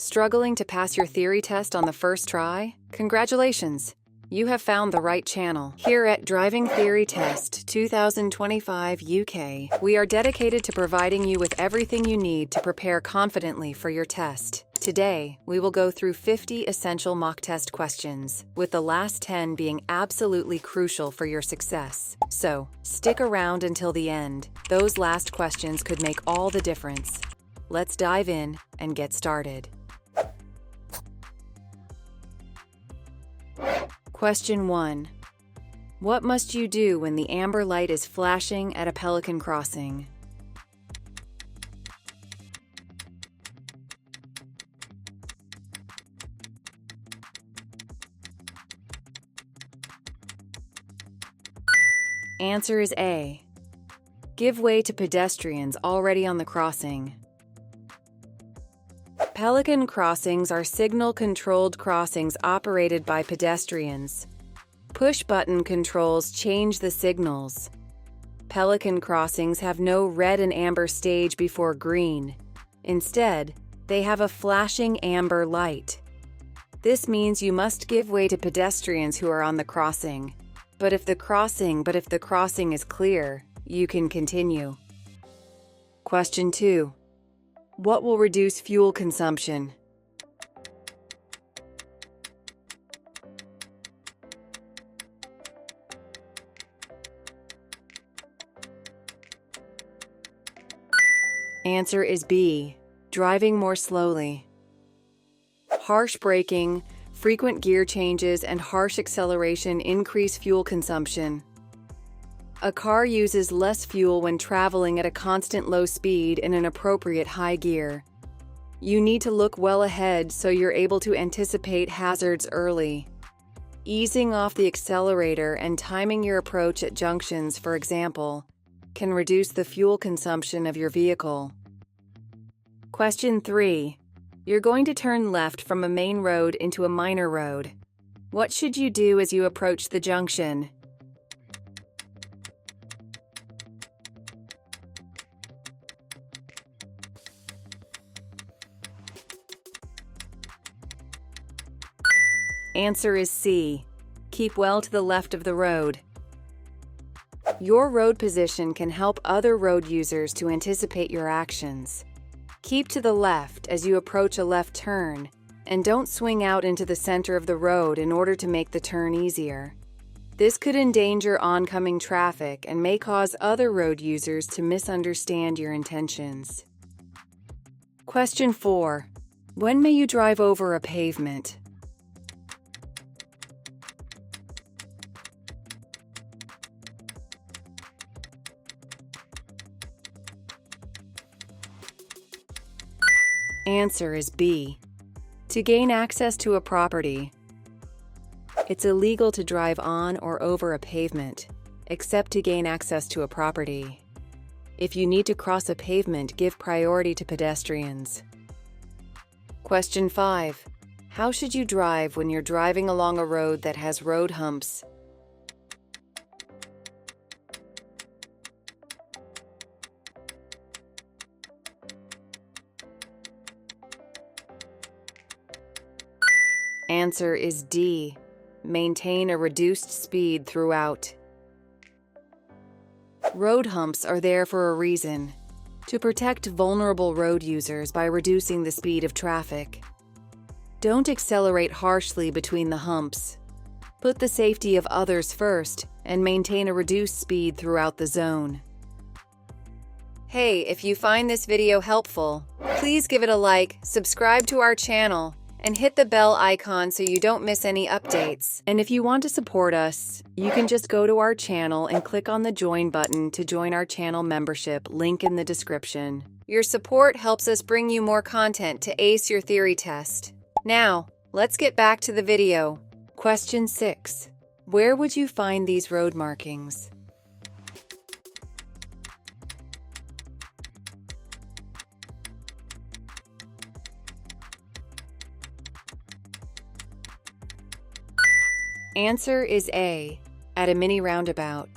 Struggling to pass your theory test on the first try? Congratulations! You have found the right channel. Here at Driving Theory Test 2025 UK, we are dedicated to providing you with everything you need to prepare confidently for your test. Today, we will go through 50 essential mock test questions, with the last 10 being absolutely crucial for your success. So, stick around until the end. Those last questions could make all the difference. Let's dive in and get started. Question 1. What must you do when the amber light is flashing at a pelican crossing? Answer is A. Give way to pedestrians already on the crossing. Pelican crossings are signal-controlled crossings operated by pedestrians. Push-button controls change the signals. Pelican crossings have no red and amber stage before green. Instead, they have a flashing amber light. This means you must give way to pedestrians who are on the crossing. But if the crossing is clear, you can continue. Question 2. What will reduce fuel consumption? Answer is B. Driving more slowly. Harsh braking, frequent gear changes, and harsh acceleration increase fuel consumption. A car uses less fuel when traveling at a constant low speed in an appropriate high gear. You need to look well ahead so you're able to anticipate hazards early. Easing off the accelerator and timing your approach at junctions, for example, can reduce the fuel consumption of your vehicle. Question 3. You're going to turn left from a main road into a minor road. What should you do as you approach the junction? Answer is C. Keep well to the left of the road. Your road position can help other road users to anticipate your actions. Keep to the left as you approach a left turn, and don't swing out into the center of the road in order to make the turn easier. This could endanger oncoming traffic and may cause other road users to misunderstand your intentions. Question 4. When may you drive over a pavement? Answer is B. To gain access to a property. It's illegal to drive on or over a pavement, except to gain access to a property. If you need to cross a pavement, give priority to pedestrians. Question 5. How should you drive when you're driving along a road that has road humps? Answer is D. Maintain a reduced speed throughout. Road humps are there for a reason: to protect vulnerable road users by reducing the speed of traffic. Don't accelerate harshly between the humps. Put the safety of others first and maintain a reduced speed throughout the zone. Hey, if you find this video helpful, please give it a like, subscribe to our channel, and hit the bell icon so you don't miss any updates. And if you want to support us, you can just go to our channel and click on the join button to join our channel membership, link in the description. Your support helps us bring you more content to ace your theory test. Now, let's get back to the video. Question 6. Where would you find these road markings? Answer is A. At a mini roundabout.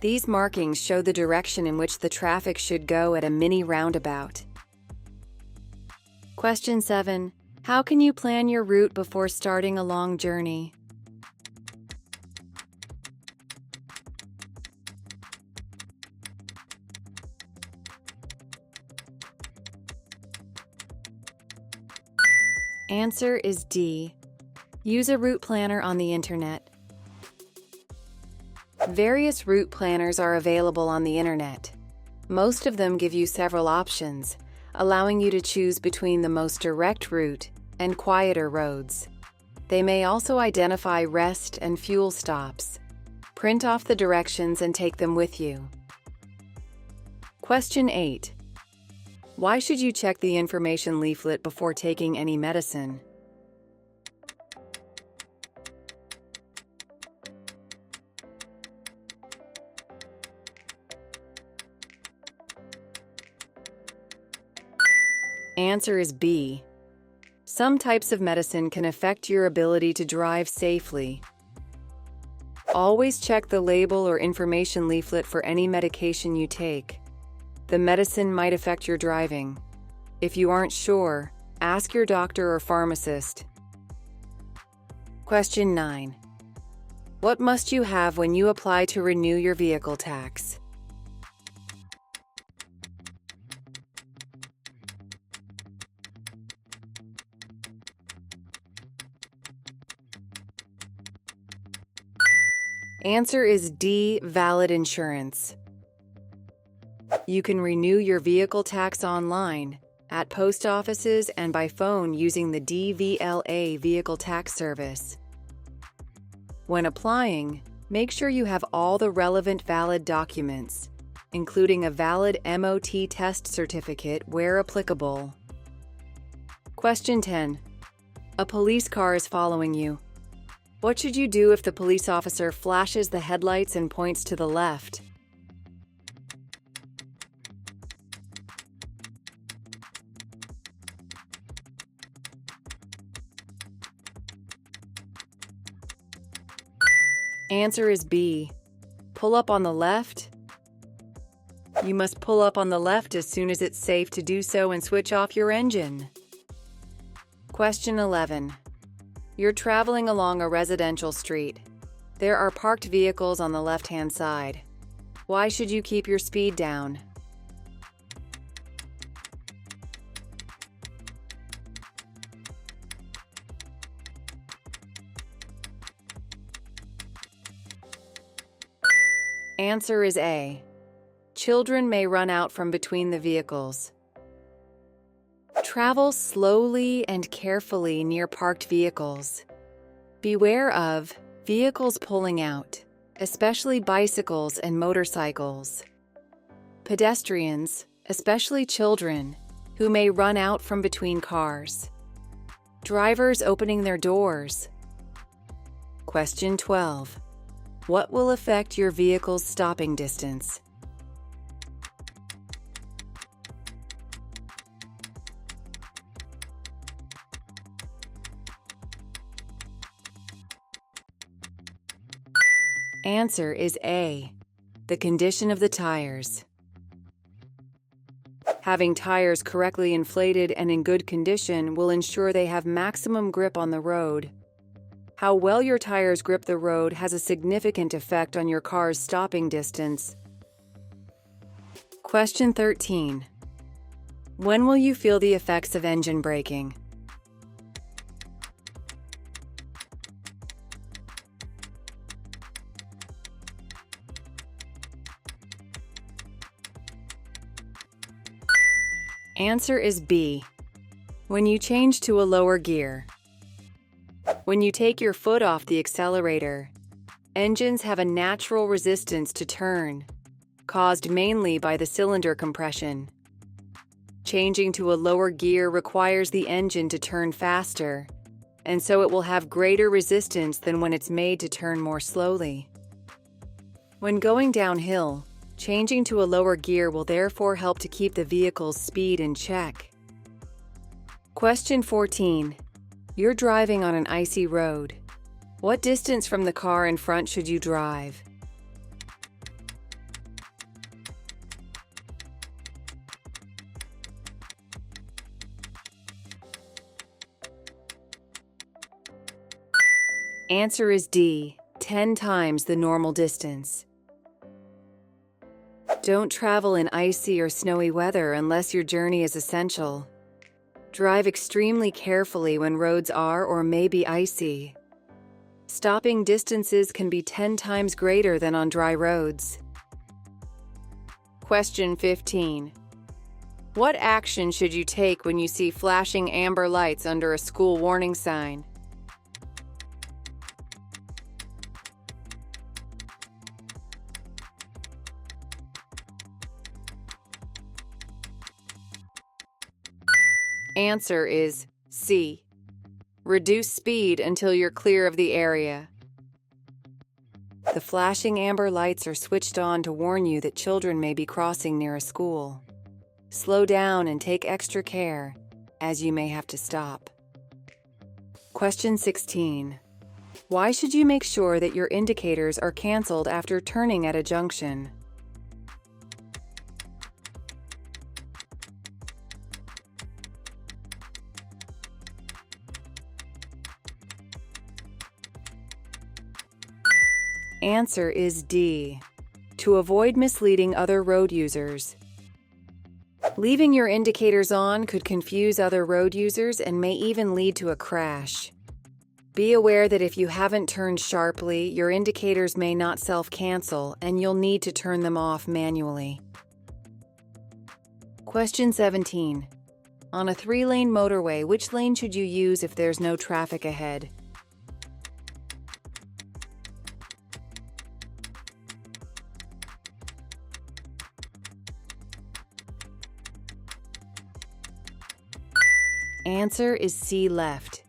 These markings show the direction in which the traffic should go at a mini roundabout. Question 7. How can you plan your route before starting a long journey? Answer is D. Use a route planner on the internet. Various route planners are available on the internet. Most of them give you several options, allowing you to choose between the most direct route and quieter roads. They may also identify rest and fuel stops. Print off the directions and take them with you. Question 8. Why should you check the information leaflet before taking any medicine? Answer is B. Some types of medicine can affect your ability to drive safely. Always check the label or information leaflet for any medication you take. The medicine might affect your driving. If you aren't sure, ask your doctor or pharmacist. Question 9. What must you have when you apply to renew your vehicle tax? Answer is D. Valid insurance. You can renew your vehicle tax online, at post offices, and by phone using the DVSA vehicle tax service. When applying, make sure you have all the relevant valid documents, including a valid MOT test certificate where applicable. Question 10. A police car is following you. What should you do if the police officer flashes the headlights and points to the left? Answer is B. Pull up on the left. You must pull up on the left as soon as it's safe to do so and switch off your engine. Question 11. You're traveling along a residential street. There are parked vehicles on the left-hand side. Why should you keep your speed down? Answer is A. Children may run out from between the vehicles. Travel slowly and carefully near parked vehicles. Beware of vehicles pulling out, especially bicycles and motorcycles. Pedestrians, especially children, who may run out from between cars. Drivers opening their doors. Question 12. What will affect your vehicle's stopping distance? Answer is A. The condition of the tires. Having tires correctly inflated and in good condition will ensure they have maximum grip on the road. How well your tires grip the road has a significant effect on your car's stopping distance. Question 13. When will you feel the effects of engine braking? Answer is B. When you change to a lower gear. When you take your foot off the accelerator, engines have a natural resistance to turn, caused mainly by the cylinder compression. Changing to a lower gear requires the engine to turn faster, and so it will have greater resistance than when it's made to turn more slowly. When going downhill, changing to a lower gear will therefore help to keep the vehicle's speed in check. Question 14. You're driving on an icy road. What distance from the car in front should you drive? Answer is D, 10 times the normal distance. Don't travel in icy or snowy weather unless your journey is essential. Drive extremely carefully when roads are or may be icy. Stopping distances can be 10 times greater than on dry roads. Question 15. What action should you take when you see flashing amber lights under a school warning sign? Answer is C. Reduce speed until you're clear of the area. The flashing amber lights are switched on to warn you that children may be crossing near a school. Slow down and take extra care, as you may have to stop. Question 16. Why should you make sure that your indicators are canceled after turning at a junction? Answer is D. To avoid misleading other road users. Leaving your indicators on could confuse other road users and may even lead to a crash. Be aware that if you haven't turned sharply, your indicators may not self-cancel and you'll need to turn them off manually. Question 17. On a 3-lane motorway, which lane should you use if there's no traffic ahead? Answer is C, left.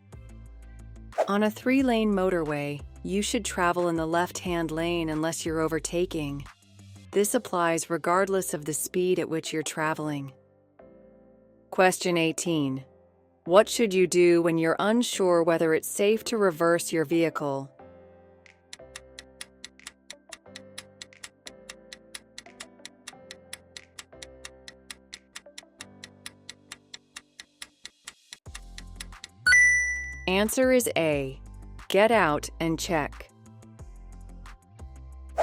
On a 3-lane motorway, you should travel in the left-hand lane unless you're overtaking. This applies regardless of the speed at which you're traveling. Question 18. What should you do when you're unsure whether it's safe to reverse your vehicle? Answer is A. Get out and check.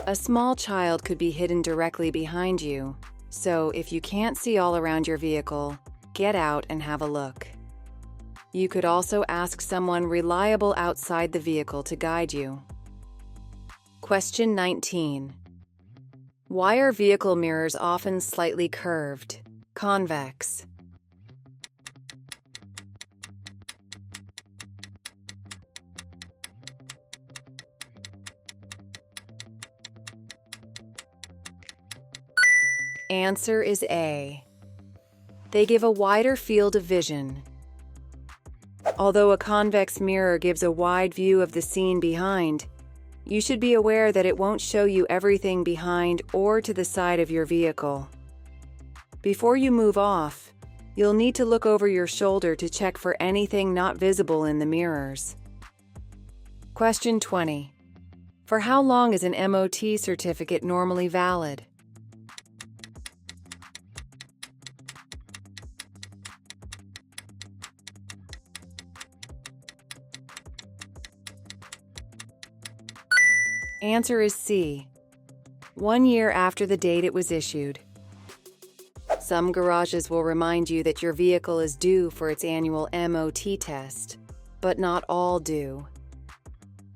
A small child could be hidden directly behind you, so if you can't see all around your vehicle, get out and have a look. You could also ask someone reliable outside the vehicle to guide you. Question 19. Why are vehicle mirrors often slightly curved, convex? Answer is A. They give a wider field of vision. Although a convex mirror gives a wide view of the scene behind, you should be aware that it won't show you everything behind or to the side of your vehicle. Before you move off, you'll need to look over your shoulder to check for anything not visible in the mirrors. Question 20. For how long is an MOT certificate normally valid? Answer is C. 1 year after the date it was issued. Some garages will remind you that your vehicle is due for its annual MOT test, but not all do.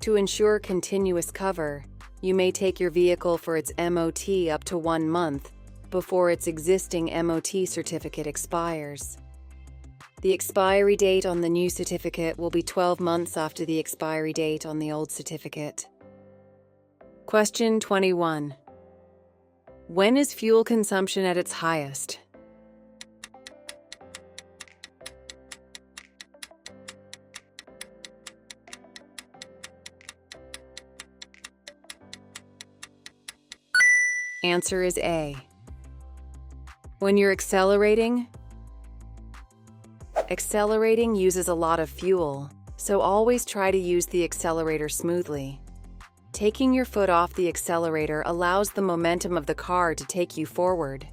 To ensure continuous cover, you may take your vehicle for its MOT up to 1 month before its existing MOT certificate expires. The expiry date on the new certificate will be 12 months after the expiry date on the old certificate. Question 21. When is fuel consumption at its highest? Answer is A. When you're accelerating? Accelerating uses a lot of fuel, so always try to use the accelerator smoothly. Taking your foot off the accelerator allows the momentum of the car to take you forward,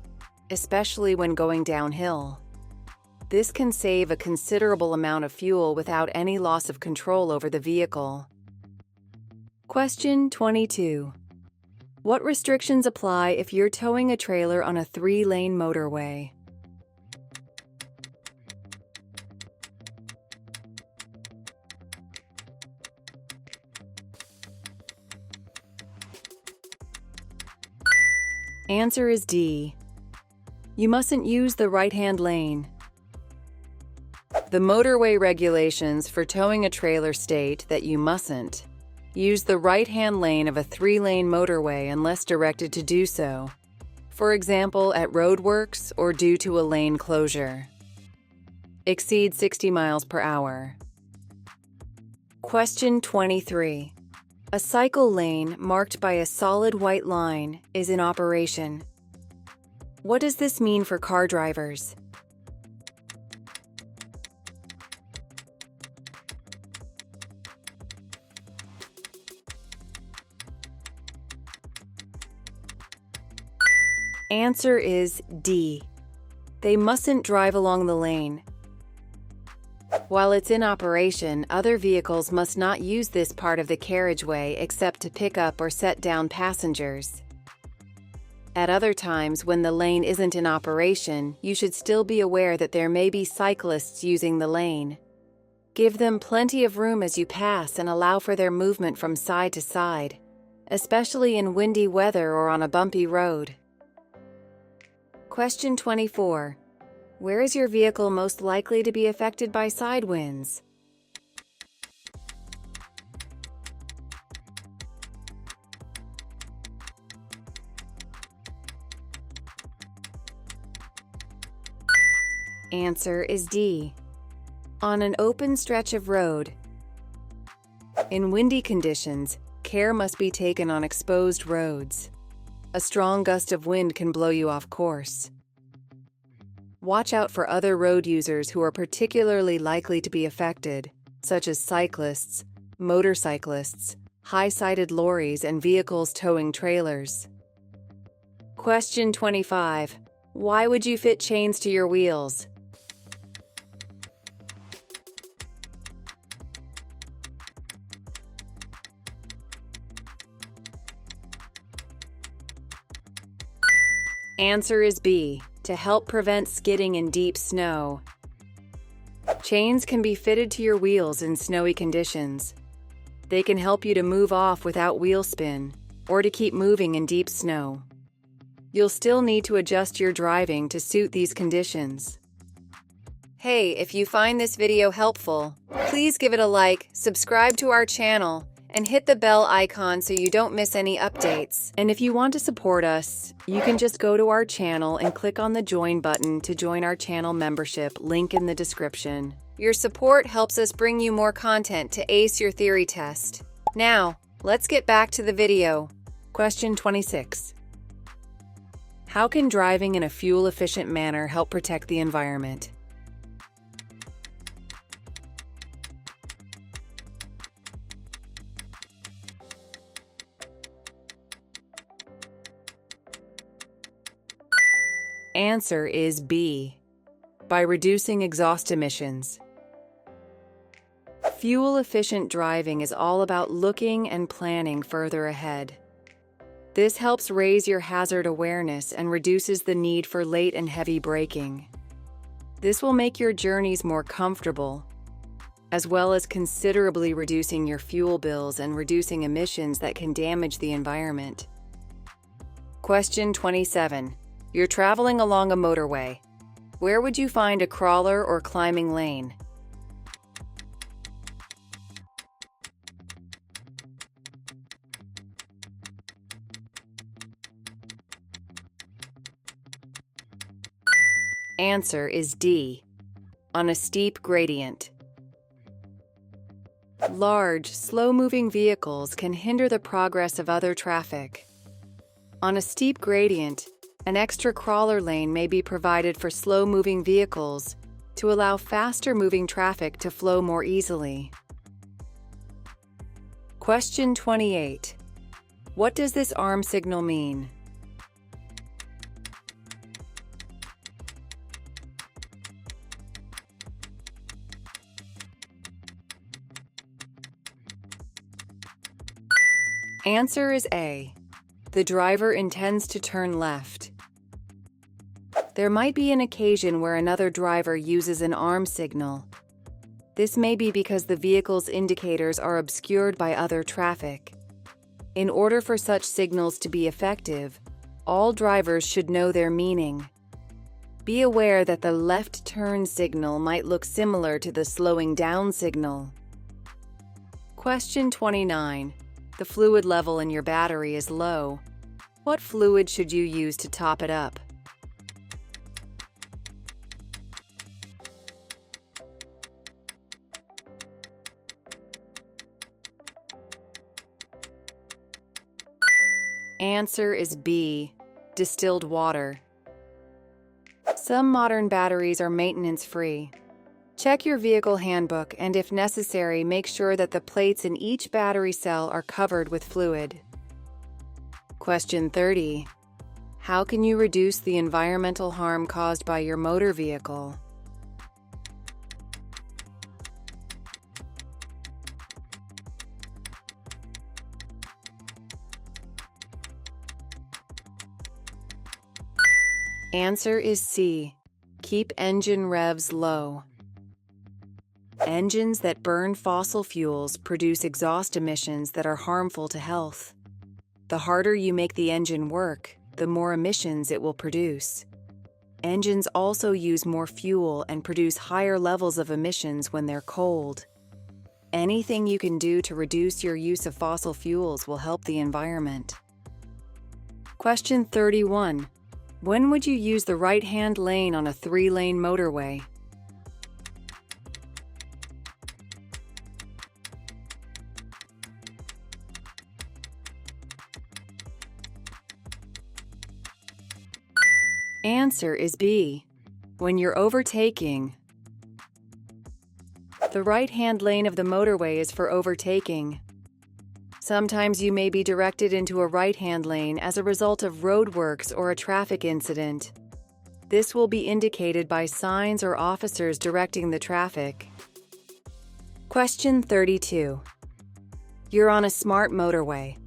especially when going downhill. This can save a considerable amount of fuel without any loss of control over the vehicle. Question 22. What restrictions apply if you're towing a trailer on a 3-lane motorway? Answer is D. You mustn't use the right-hand lane. The motorway regulations for towing a trailer state that you mustn't use the right-hand lane of a 3-lane motorway unless directed to do so, for example, at roadworks or due to a lane closure. Exceed 60 miles per hour. Question 23. A cycle lane marked by a solid white line is in operation. What does this mean for car drivers? Answer is D. They mustn't drive along the lane. While it's in operation, other vehicles must not use this part of the carriageway except to pick up or set down passengers. At other times, when the lane isn't in operation, you should still be aware that there may be cyclists using the lane. Give them plenty of room as you pass and allow for their movement from side to side, especially in windy weather or on a bumpy road. Question 24. Where is your vehicle most likely to be affected by side winds? Answer is D. On an open stretch of road. In windy conditions, care must be taken on exposed roads. A strong gust of wind can blow you off course. Watch out for other road users who are particularly likely to be affected, such as cyclists, motorcyclists, high-sided lorries, and vehicles towing trailers. Question 25. Why would you fit chains to your wheels? Answer is B. To help prevent skidding in deep snow. Chains can be fitted to your wheels in snowy conditions. They can help you to move off without wheel spin, or to keep moving in deep snow. You'll still need to adjust your driving to suit these conditions. Hey, if you find this video helpful, please give it a like, subscribe to our channel, and hit the bell icon so you don't miss any updates. And if you want to support us, you can just go to our channel and click on the join button to join our channel membership, link in the description. Your support helps us bring you more content to ace your theory test. Now, let's get back to the video. Question 26. How can driving in a fuel-efficient manner help protect the environment? Answer is B. By reducing exhaust emissions. Fuel-efficient driving is all about looking and planning further ahead. This helps raise your hazard awareness and reduces the need for late and heavy braking. This will make your journeys more comfortable, as well as considerably reducing your fuel bills and reducing emissions that can damage the environment. Question 27. You're traveling along a motorway. Where would you find a crawler or climbing lane? Answer is D. On a steep gradient. Large, slow-moving vehicles can hinder the progress of other traffic. On a steep gradient, an extra crawler lane may be provided for slow-moving vehicles to allow faster-moving traffic to flow more easily. Question 28. What does this arm signal mean? Answer is A. The driver intends to turn left. There might be an occasion where another driver uses an arm signal. This may be because the vehicle's indicators are obscured by other traffic. In order for such signals to be effective, all drivers should know their meaning. Be aware that the left turn signal might look similar to the slowing down signal. Question 29. The fluid level in your battery is low. What fluid should you use to top it up? Answer is B. Distilled water. Some modern batteries are maintenance-free. Check your vehicle handbook and, if necessary, make sure that the plates in each battery cell are covered with fluid. Question 30. How can you reduce the environmental harm caused by your motor vehicle? Answer is C. Keep engine revs low. Engines that burn fossil fuels produce exhaust emissions that are harmful to health. The harder you make the engine work, the more emissions it will produce. Engines also use more fuel and produce higher levels of emissions when they're cold. Anything you can do to reduce your use of fossil fuels will help the environment. Question 31. When would you use the right-hand lane on a 3-lane motorway? Answer is B. When you're overtaking. The right-hand lane of the motorway is for overtaking. Sometimes you may be directed into a right-hand lane as a result of roadworks or a traffic incident. This will be indicated by signs or officers directing the traffic. Question 32. You're on a smart motorway.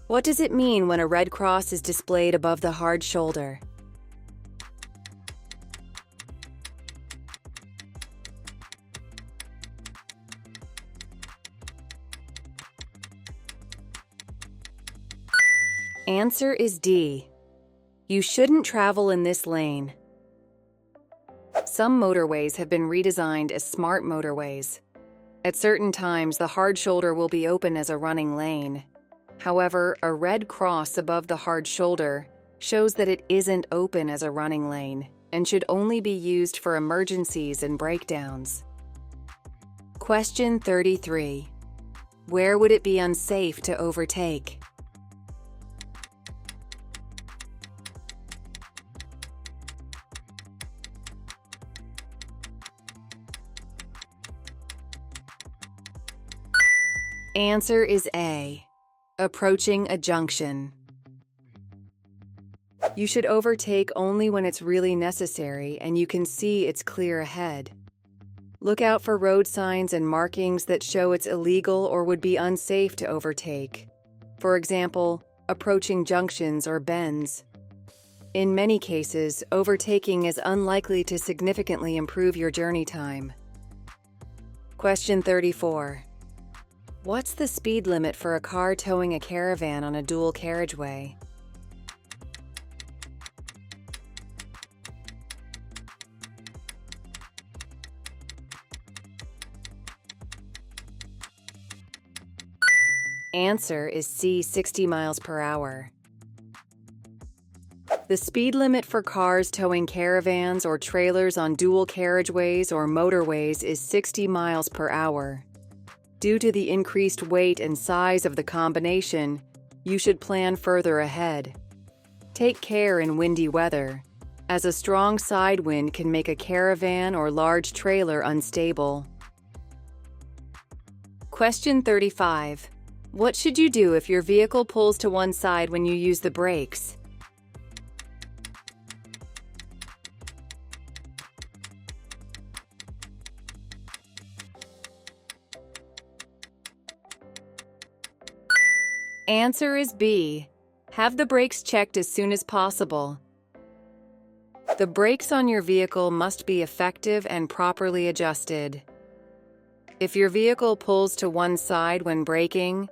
What does it mean when a red cross is displayed above the hard shoulder? Answer is D. You shouldn't travel in this lane. Some motorways have been redesigned as smart motorways. At certain times, the hard shoulder will be open as a running lane. However, a red cross above the hard shoulder shows that it isn't open as a running lane and should only be used for emergencies and breakdowns. Question 33. Where would it be unsafe to overtake? Answer is A. Approaching a junction. You should overtake only when it's really necessary and you can see it's clear ahead. Look out for road signs and markings that show it's illegal or would be unsafe to overtake. For example, approaching junctions or bends. In many cases, overtaking is unlikely to significantly improve your journey time. Question 34. What's the speed limit for a car towing a caravan on a dual carriageway? Answer is C, 60 miles per hour. The speed limit for cars towing caravans or trailers on dual carriageways or motorways is 60 miles per hour. Due to the increased weight and size of the combination, you should plan further ahead. Take care in windy weather, as a strong side wind can make a caravan or large trailer unstable. Question 35. What should you do if your vehicle pulls to one side when you use the brakes? Answer is B. Have the brakes checked as soon as possible. The brakes on your vehicle must be effective and properly adjusted. If your vehicle pulls to one side when braking,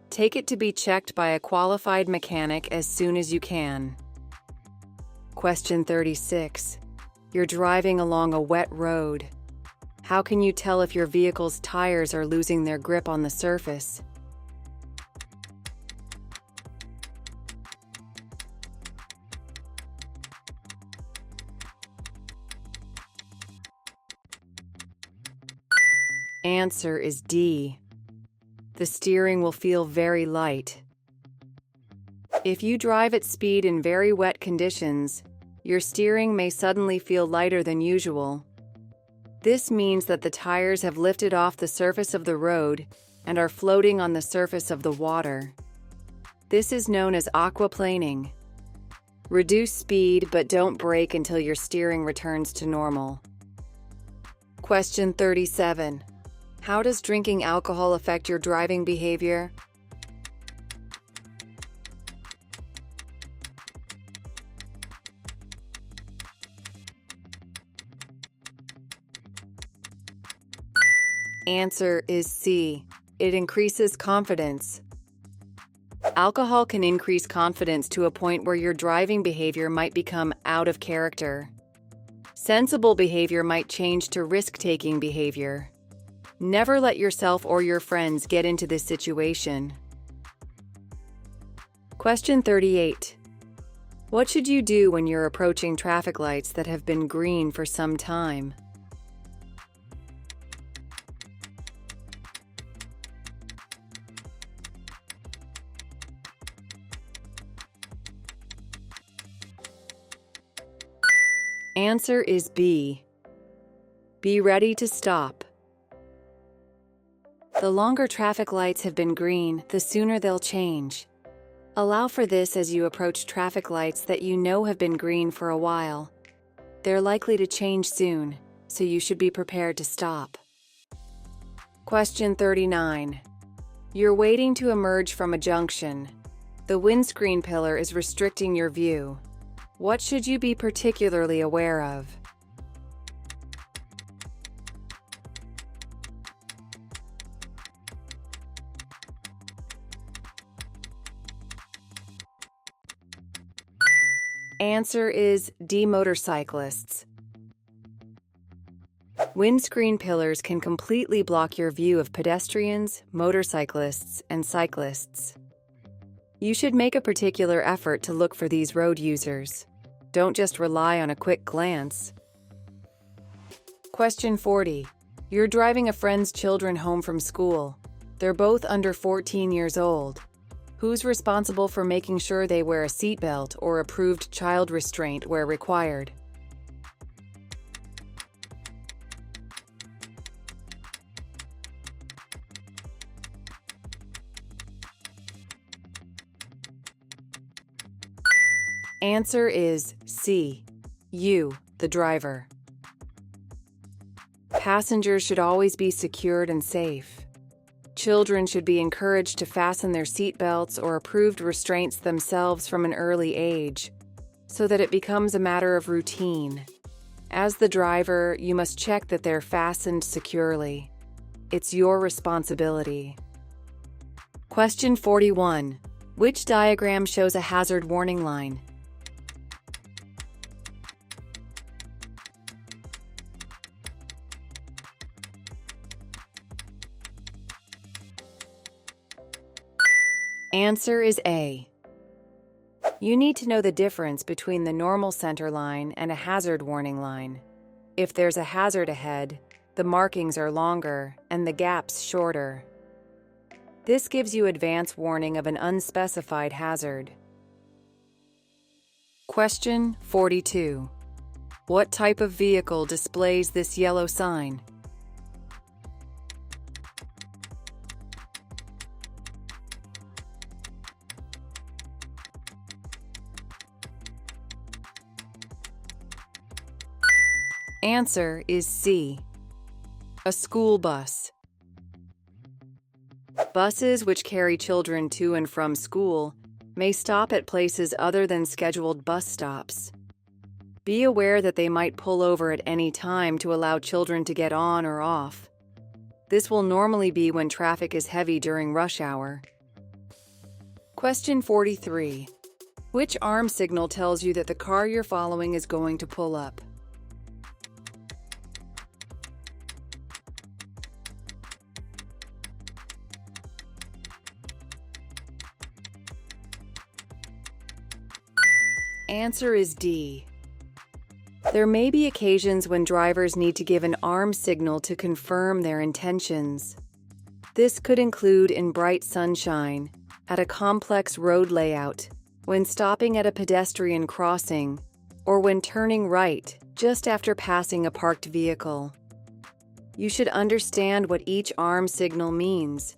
take it to be checked by a qualified mechanic as soon as you can. Question 36. You're driving along a wet road. How can you tell if your vehicle's tires are losing their grip on the surface? Answer is D. The steering will feel very light. If you drive at speed in very wet conditions, your steering may suddenly feel lighter than usual. This means that the tires have lifted off the surface of the road and are floating on the surface of the water. This is known as aquaplaning. Reduce speed, but don't brake until your steering returns to normal. Question 37. How does drinking alcohol affect your driving behavior? Answer is C. It increases confidence. Alcohol can increase confidence to a point where your driving behavior might become out of character. Sensible behavior might change to risk-taking behavior. Never let yourself or your friends get into this situation. Question 38. What should you do when you're approaching traffic lights that have been green for some time? Answer is B. Be ready to stop. The longer traffic lights have been green, the sooner they'll change. Allow for this as you approach traffic lights that you know have been green for a while. They're likely to change soon, so you should be prepared to stop. Question 39. You're waiting to emerge from a junction. The windscreen pillar is restricting your view. What should you be particularly aware of? Answer is D. Motorcyclists. Windscreen pillars can completely block your view of pedestrians, motorcyclists, and cyclists. You should make a particular effort to look for these road users. Don't just rely on a quick glance. Question 40. You're driving a friend's children home from school. They're both under 14 years old. Who's responsible for making sure they wear a seatbelt or approved child restraint where required? Answer is C. You, the driver. Passengers should always be secured and safe. Children should be encouraged to fasten their seatbelts or approved restraints themselves from an early age, so that it becomes a matter of routine. As the driver, you must check that they're fastened securely. It's your responsibility. Question 41. Which diagram shows a hazard warning line? Answer is A. You need to know the difference between the normal center line and a hazard warning line. If there's a hazard ahead, the markings are longer and the gaps shorter. This gives you advance warning of an unspecified hazard. Question 42. What type of vehicle displays this yellow sign? Answer is C. A school bus. Buses which carry children to and from school may stop at places other than scheduled bus stops. Be aware that they might pull over at any time to allow children to get on or off. This will normally be when traffic is heavy during rush hour. Question 43. Which arm signal tells you that the car you're following is going to pull up? Answer is D. There may be occasions when drivers need to give an arm signal to confirm their intentions. This could include in bright sunshine, at a complex road layout, when stopping at a pedestrian crossing, or when turning right just after passing a parked vehicle. You should understand what each arm signal means.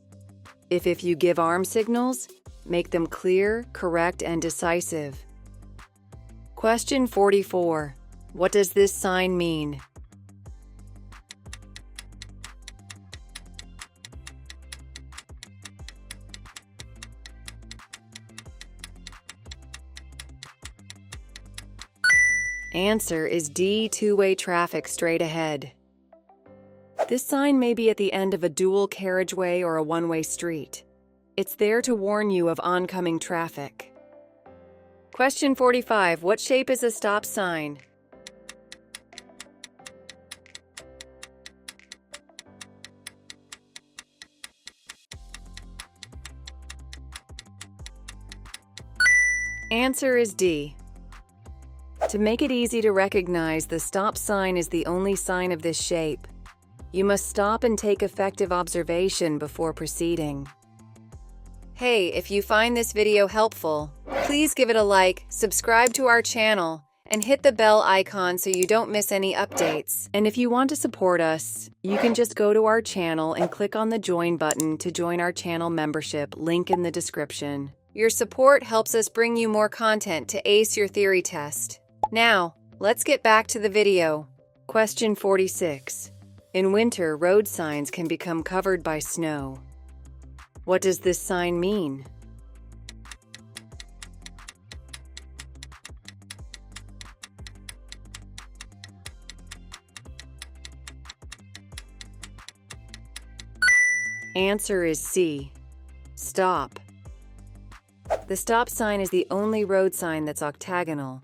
If you give arm signals, make them clear, correct, and decisive. Question 44. What does this sign mean? Answer is D, two-way traffic straight ahead. This sign may be at the end of a dual carriageway or a one-way street. It's there to warn you of oncoming traffic. Question 45. What shape is a stop sign? Answer is D. To make it easy to recognize, the stop sign is the only sign of this shape. You must stop and take effective observation before proceeding. Hey, if you find this video helpful, please give it a like, subscribe to our channel, and hit the bell icon so you don't miss any updates. And if you want to support us, you can just go to our channel and click on the join button to join our channel membership, link in the description. Your support helps us bring you more content to ace your theory test. Now, let's get back to the video. Question 46. In winter, road signs can become covered by snow. What does this sign mean? Answer is C. Stop. The stop sign is the only road sign that's octagonal.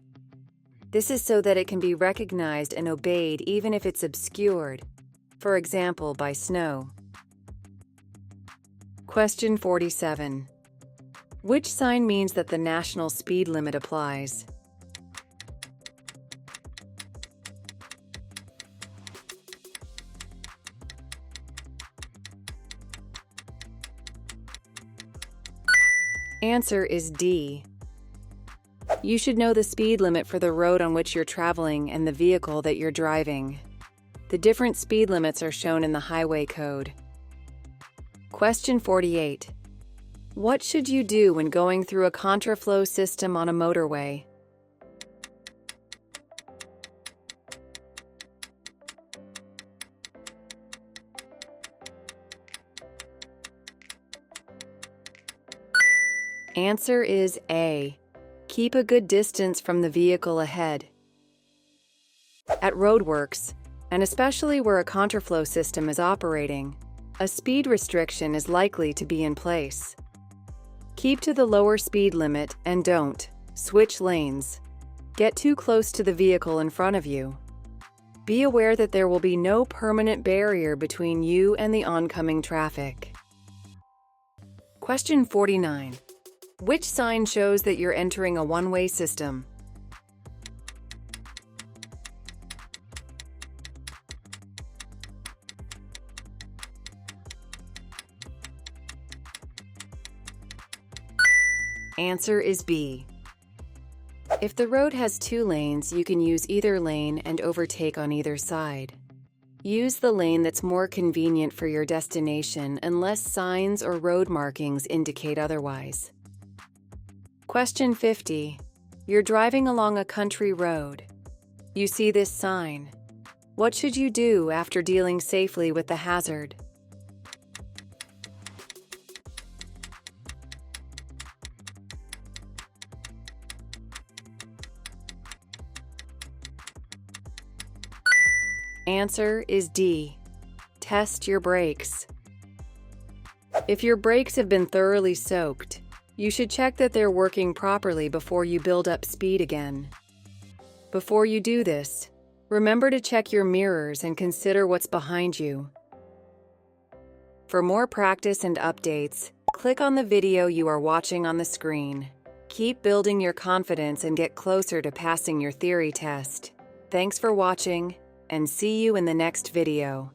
This is so that it can be recognized and obeyed even if it's obscured, for example, by snow. Question 47. Which sign means that the national speed limit applies? Answer is D. You should know the speed limit for the road on which you're traveling and the vehicle that you're driving. The different speed limits are shown in the highway code. Question 48. What should you do when going through a contraflow system on a motorway? Answer is A. Keep a good distance from the vehicle ahead. At roadworks, and especially where a contraflow system is operating, a speed restriction is likely to be in place. Keep to the lower speed limit and don't switch lanes. Get too close to the vehicle in front of you. Be aware that there will be no permanent barrier between you and the oncoming traffic. Question 49. Which sign shows that you're entering a one-way system? Answer is B. If the road has two lanes, you can use either lane and overtake on either side. Use the lane that's more convenient for your destination unless signs or road markings indicate otherwise. Question 50. You're driving along a country road. You see this sign. What should you do after dealing safely with the hazard? Answer is D. Test your brakes. If your brakes have been thoroughly soaked, you should check that they're working properly before you build up speed again. Before you do this, remember to check your mirrors and consider what's behind you. For more practice and updates, click on the video you are watching on the screen. Keep building your confidence and get closer to passing your theory test. Thanks for watching, and see you in the next video.